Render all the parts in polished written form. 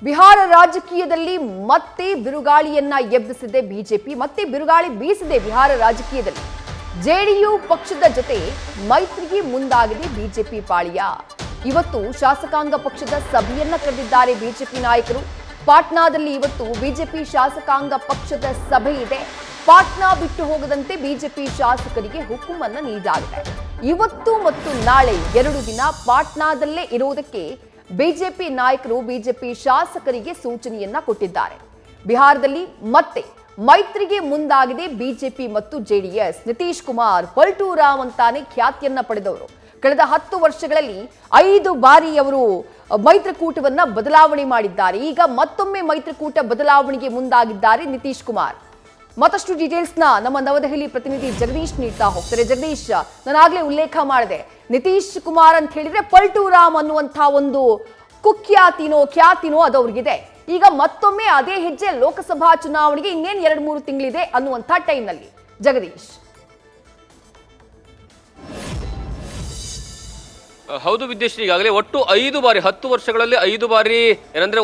ಬಿಹಾರ ರಾಜಕೀಯದಲ್ಲಿ ಮತ್ತೆ ಬಿರುಗಾಳಿಯನ್ನ ಎಬ್ಬಿಸಿದೆ ಬಿಜೆಪಿ, ಮತ್ತೆ ಬಿರುಗಾಳಿ ಬೀಸಿದೆ ಬಿಹಾರ ರಾಜಕೀಯದಲ್ಲಿ. ಜೆಡಿಯು ಪಕ್ಷದ ಜೊತೆ ಮೈತ್ರಿಗೆ ಮುಂದಾಗಿದೆ ಬಿಜೆಪಿ ಪಾಳಿಯ. ಇವತ್ತು ಶಾಸಕಾಂಗ ಪಕ್ಷದ ಸಭೆಯನ್ನ ಕರೆದಿದ್ದಾರೆ ಬಿಜೆಪಿ ನಾಯಕರು. ಪಾಟ್ನಾದಲ್ಲಿ ಇವತ್ತು ಬಿಜೆಪಿ ಶಾಸಕಾಂಗ ಪಕ್ಷದ ಸಭೆ ಇದೆ. ಪಾಟ್ನಾ ಬಿಟ್ಟು ಹೋಗದಂತೆ ಬಿಜೆಪಿ ಶಾಸಕರಿಗೆ ಹುಕುಮನ್ನ ನೀಡಲಾಗಿದೆ. ಇವತ್ತು ಮತ್ತು ನಾಳೆ 2 ದಿನ ಪಾಟ್ನಾದಲ್ಲೇ ಇರುವುದಕ್ಕೆ ಬಿಜೆಪಿ ನಾಯಕರು ಬಿಜೆಪಿ ಶಾಸಕರಿಗೆ ಸೂಚನೆಯನ್ನ ಕೊಟ್ಟಿದ್ದಾರೆ. ಬಿಹಾರದಲ್ಲಿ ಮತ್ತೆ ಮೈತ್ರಿಗೆ ಮುಂದಾಗಿದೆ ಬಿಜೆಪಿ ಮತ್ತು ಜೆಡಿಎಸ್. ನಿತೀಶ್ ಕುಮಾರ್ ಪಲ್ಟು ರಾಮ್ ಅಂತಾನೆ ಖ್ಯಾತಿಯನ್ನ ಪಡೆದವರು. ಕಳೆದ 10 ವರ್ಷಗಳಲ್ಲಿ 5 ಬಾರಿ ಅವರು ಮೈತ್ರಿಕೂಟವನ್ನ ಬದಲಾವಣೆ ಮಾಡಿದ್ದಾರೆ. ಈಗ ಮತ್ತೊಮ್ಮೆ ಮೈತ್ರಿಕೂಟ ಬದಲಾವಣೆಗೆ ಮುಂದಾಗಿದ್ದಾರೆ ನಿತೀಶ್ ಕುಮಾರ್. ಮತ್ತಷ್ಟು ಡೀಟೇಲ್ಸ್ನ ನಮ್ಮ ನವದೆಹಲಿ ಪ್ರತಿನಿಧಿ ಜಗದೀಶ್ ನೀಡ್ತಾ ಹೋಗ್ತಾರೆ. ಜಗದೀಶ್, ನಾನಾಗ್ಲೇ ಉಲ್ಲೇಖ ಮಾಡಿದೆ, ನಿತೀಶ್ ಕುಮಾರ್ ಅಂತ ಹೇಳಿದ್ರೆ ಪಲ್ಟು ರಾಮ್ ಅನ್ನುವಂಥ ಒಂದು ಖ್ಯಾತಿನೋ ಅದು ಅವ್ರಿಗಿದೆ. ಈಗ ಮತ್ತೊಮ್ಮೆ ಅದೇ ಹೆಜ್ಜೆ ಲೋಕಸಭಾ ಚುನಾವಣೆಗೆ ಇನ್ನೇನು 2-3 ತಿಂಗಳಿದೆ ಅನ್ನುವಂಥ ಟೈಮ್ನಲ್ಲಿ. ಜಗದೀಶ್, ಹೌದು ವಿದ್ಯಶ್ರೀ, ಈಗಾಗಲೇ ಒಟ್ಟು 5 ಬಾರಿ 10 ವರ್ಷಗಳಲ್ಲಿ 5 ಬಾರಿ ಏನಂದ್ರೆ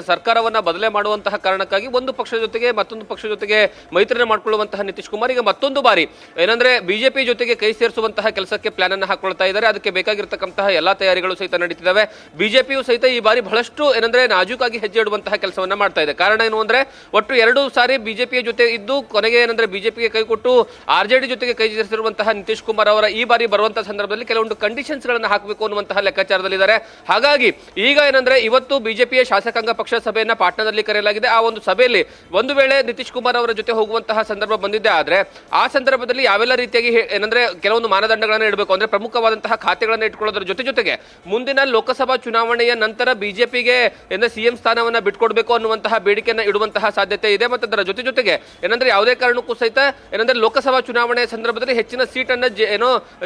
ಸರ್ಕಾರವನ್ನ ಬದಲೇ ಮಾಡುವಂತಹ ಕಾರಣಕ್ಕಾಗಿ ಒಂದು ಪಕ್ಷದ ಜೊತೆಗೆ ಮತ್ತೊಂದು ಪಕ್ಷದ ಜೊತೆಗೆ ಮೈತ್ರಿಯನ್ನು ಮಾಡಿಕೊಳ್ಳುವಂತಹ ನಿತೀಶ್ ಕುಮಾರ್ ಈಗ ಮತ್ತೊಂದು ಬಾರಿ ಏನಂದ್ರೆ ಬಿಜೆಪಿ ಜೊತೆಗೆ ಕೈ ಸೇರಿಸುವಂತಹ ಕೆಲಸಕ್ಕೆ ಪ್ಲಾನ್ ಅನ್ನು ಹಾಕೊಳ್ತಾ ಇದ್ದಾರೆ. ಅದಕ್ಕೆ ಬೇಕಾಗಿರತಕ್ಕಂತಹ ಎಲ್ಲಾ ತಯಾರಿಗಳು ಸಹಿತ ನಡೀತಿದ್ದಾವೆ. ಬಿಜೆಪಿಯು ಸಹಿತ ಈ ಬಾರಿ ಬಹಳಷ್ಟು ಏನಂದ್ರೆ ನಾಜೂಕಾಗಿ ಹೆಜ್ಜೆ ಇಡುವಂತಹ ಕೆಲಸವನ್ನ ಮಾಡ್ತಾ ಇದೆ. ಕಾರಣ ಏನು ಅಂದ್ರೆ ಒಟ್ಟು 2 ಸಾರಿ ಬಿಜೆಪಿಯ ಜೊತೆ ಇದ್ದು ಕೊನೆಗೆ ಏನಂದ್ರೆ ಬಿಜೆಪಿಗೆ ಕೈ ಕೊಟ್ಟು ಆರ್ಜೆಡಿ ಜೊತೆಗೆ ಕೈ ಸೇರಿಸಿರುವಂತಹ ನಿತೀಶ್ ಕುಮಾರ್ ಅವರ ಈ ಬಾರಿ ಬರುವಂತಹ ಸಂದರ್ಭದಲ್ಲಿ ಕೆಲವೊಂದು ಕಂಡೀಷನ್ಸ್ ಗಳನ್ನ ಹಾಕಬೇಕು ಅನ್ನುವಂತಹ ಲೆಕ್ಕಾಚಾರದಲ್ಲಿದ್ದಾರೆ. ಹಾಗಾಗಿ ಈಗ ಏನಂದ್ರೆ ಇವತ್ತು ಬಿಜೆಪಿಯ ಶಾಸಕಾಂಗ ಪಕ್ಷ ಸಭೆಯನ್ನ ಪಾಟ್ನಾದಲ್ಲಿ ಕರೆಯಲಾಗಿದೆ. ಆ ಒಂದು ಸಭೆಯಲ್ಲಿ ಒಂದು ವೇಳೆ ನಿತೀಶ್ ಕುಮಾರ್ ಅವರ ಜೊತೆ ಹೋಗುವಂತಹ ಸಂದರ್ಭ ಬಂದಿದ್ದೆ ಆದ್ರೆ ಆ ಸಂದರ್ಭದಲ್ಲಿ ಯಾವೆಲ್ಲ ರೀತಿಯಾಗಿ ಏನಂದ್ರೆ ಕೆಲವೊಂದು ಮಾನದಂಡಗಳನ್ನ ಇಡಬೇಕು ಅಂದ್ರೆ ಪ್ರಮುಖವಾದಂತಹ ಖಾತೆಗಳನ್ನ ಇಟ್ಕೊಳ್ಳೋದ್ರ ಜೊತೆಗೆ ಮುಂದಿನ ಲೋಕಸಭಾ ಚುನಾವಣೆಯ ನಂತರ ಬಿಜೆಪಿಗೆ ಸಿಎಂ ಸ್ಥಾನವನ್ನ ಬಿಟ್ಕೊಡ್ಬೇಕು ಅನ್ನುವಂತಹ ಬೇಡಿಕೆಯನ್ನ ಇಡುವಂತಹ ಸಾಧ್ಯತೆ ಇದೆ. ಮತ್ತು ಅದರ ಜೊತೆಗೆ ಏನಂದ್ರೆ ಯಾವುದೇ ಕಾರಣಕ್ಕೂ ಸಹಿತ ಏನಂದ್ರೆ ಲೋಕಸಭಾ ಚುನಾವಣೆಯ ಸಂದರ್ಭದಲ್ಲಿ ಹೆಚ್ಚಿನ ಸೀಟ್ ಅನ್ನ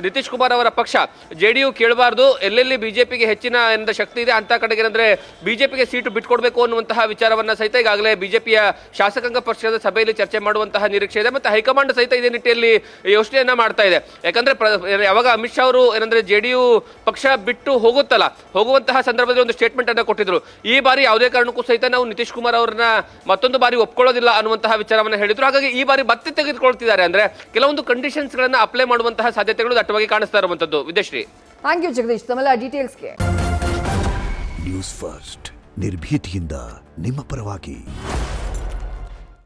ನಿತೀಶ್ ಕುಮಾರ್ ಅವರ ಪಕ್ಷ ಜೆಡಿಯು ಕೇಳಬಾರ್ದು. ಎಲ್ಲೆಲ್ಲಿ ಬಿಜೆಪಿಗೆ ಹೆಚ್ಚಿನ ಶಕ್ತಿ ಇದೆ ಅಂತ ಕಡೆಗೆ ಏನಂದ್ರೆ ಬಿಜೆಪಿಗೆ ಸೀಟು ಬಿಟ್ಕೊಡ್ಬೇಕು ಅನ್ನುವಂತಹ ವಿಚಾರವನ್ನ ಸಹಿತ ಈಗಾಗಲೇ ಬಿಜೆಪಿಯ ಶಾಸಕಾಂಗ ಪಕ್ಷದ ಸಭೆಯಲ್ಲಿ ಚರ್ಚೆ ಮಾಡುವಂತಹ ನಿರೀಕ್ಷೆ ಇದೆ. ಮತ್ತೆ ಹೈಕಮಾಂಡ್ ಸಹಿತ ಇದೇ ನಿಟ್ಟಿನಲ್ಲಿ ಯೋಚನೆಯನ್ನ ಮಾಡ್ತಾ ಇದೆ. ಯಾಕಂದ್ರೆ ಯಾವಾಗ ಅಮಿತ್ ಶಾ ಅವರು ಏನಂದ್ರೆ ಜೆಡಿಯು ಪಕ್ಷ ಬಿಟ್ಟು ಹೋಗುವಂತಹ ಸಂದರ್ಭದಲ್ಲಿ ಒಂದು ಸ್ಟೇಟ್ಮೆಂಟ್ ಅನ್ನ ಕೊಟ್ಟಿದ್ರು. ಈ ಬಾರಿ ಯಾವುದೇ ಕಾರಣಕ್ಕೂ ಸಹಿತ ನಾವು ನಿತೀಶ್ ಕುಮಾರ್ ಅವರನ್ನ ಮತ್ತೊಂದು ಬಾರಿ ಒಪ್ಕೊಳ್ಳೋದಿಲ್ಲ ಅನ್ನುವಂತಹ ವಿಚಾರವನ್ನ ಹೇಳಿದ್ರು. ಹಾಗಾಗಿ ಈ ಬಾರಿ ಮತ್ತೆ ತೆಗೆದುಕೊಳ್ತಿದ್ದಾರೆ. ಅಂದ್ರೆ ಕೆಲವೊಂದು ಕಂಡೀಷನ್ಸ್ ಗಳನ್ನ ಅಪ್ಲೈ ಮಾಡುವಂತಹ ಸಾಧ್ಯತೆಗಳು ದಟ್ಟವಾಗಿ ಕಾಣಿಸ್ತಾ ಇರುವಂತದ್ದು. ವಿದ್ಯಶ್ರೀ, ಥ್ಯಾಂಕ್ ಯು ಜಗದೀಶ್, ತಮ್ಮೆಲ್ಲ ಡೀಟೇಲ್ಸ್ಗೆ. ನ್ಯೂಸ್ ಫಸ್ಟ್ ನಿರ್ಭೀತಿಯಿಂದ ನಿಮ್ಮ ಪರವಾಗಿ.